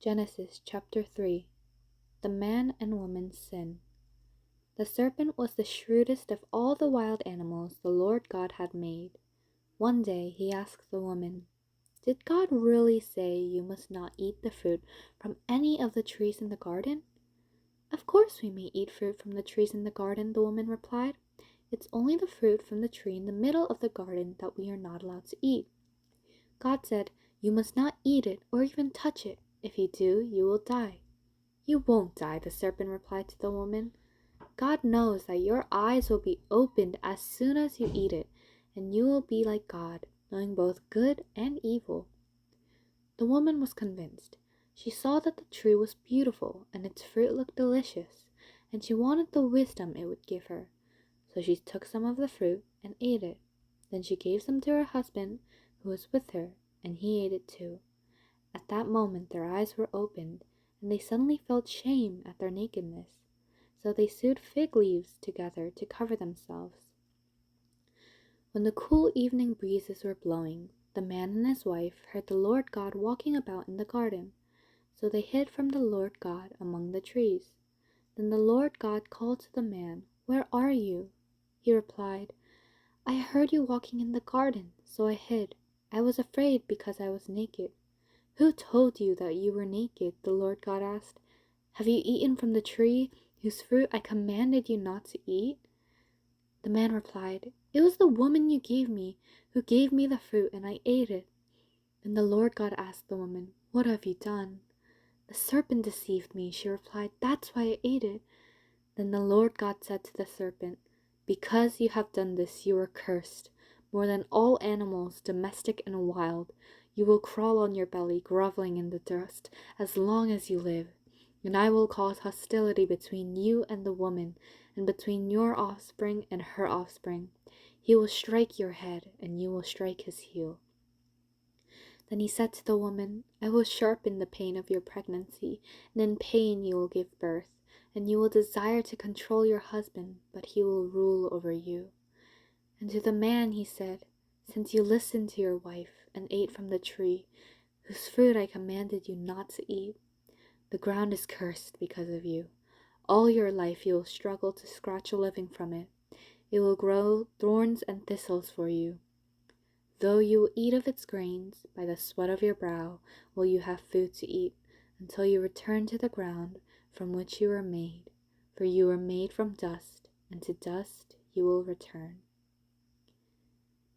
Genesis chapter 3. The man and woman's sin. The serpent was the shrewdest of all the wild animals the Lord God had made. One day he asked the woman, "Did God really say you must not eat the fruit from any of the trees in the garden?" "Of course we may eat fruit from the trees in the garden," the woman replied. "It's only the fruit from the tree in the middle of the garden that we are not allowed to eat. God said, 'You must not eat it or even touch it. If you do, you will die.'" "You won't die," the serpent replied to the woman. "God knows that your eyes will be opened as soon as you eat it, and you will be like God, knowing both good and evil." The woman was convinced. She saw that the tree was beautiful and its fruit looked delicious, and she wanted the wisdom it would give her. So she took some of the fruit and ate it. Then she gave some to her husband, who was with her, and he ate it too. At that moment their eyes were opened, and they suddenly felt shame at their nakedness. So they sewed fig leaves together to cover themselves. When the cool evening breezes were blowing, the man and his wife heard the Lord God walking about in the garden. So they hid from the Lord God among the trees. Then the Lord God called to the man, "Where are you?" He replied, "I heard you walking in the garden, so I hid. I was afraid because I was naked." "Who told you that you were naked?" the Lord God asked. "Have you eaten from the tree whose fruit I commanded you not to eat?" The man replied, "It was the woman you gave me who gave me the fruit, and I ate it." Then the Lord God asked the woman, "What have you done?" "The serpent deceived me," she replied. "That's why I ate it." Then the Lord God said to the serpent, "Because you have done this, you are cursed. More than all animals, domestic and wild, you will crawl on your belly, groveling in the dust, as long as you live. And I will cause hostility between you and the woman, and between your offspring and her offspring. He will strike your head, and you will strike his heel." Then he said to the woman, "I will sharpen the pain of your pregnancy, and in pain you will give birth, and you will desire to control your husband, but he will rule over you." And to the man he said, "Since you listened to your wife and ate from the tree, whose fruit I commanded you not to eat, the ground is cursed because of you. All your life you will struggle to scratch a living from it. It will grow thorns and thistles for you. Though you will eat of its grains, by the sweat of your brow will you have food to eat, until you return to the ground from which you were made. For you were made from dust, and to dust you will return."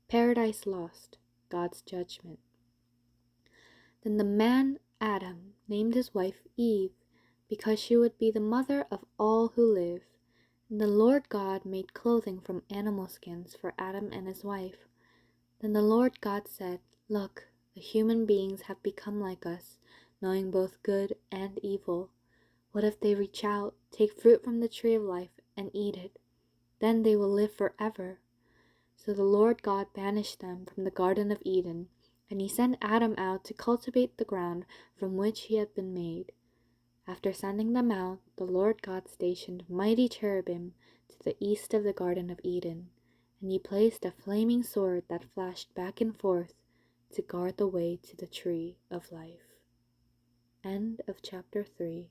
Paradise Lost, God's Judgment. Then the man Adam named his wife Eve, because she would be the mother of all who live. And the Lord God made clothing from animal skins for Adam and his wife. Then the Lord God said, "Look, the human beings have become like us, knowing both good and evil. What if they reach out, take fruit from the tree of life, and eat it? Then they will live forever." So the Lord God banished them from the Garden of Eden, and he sent Adam out to cultivate the ground from which he had been made. After sending them out, the Lord God stationed mighty cherubim to the east of the Garden of Eden, and he placed a flaming sword that flashed back and forth to guard the way to the tree of life. End of chapter 3.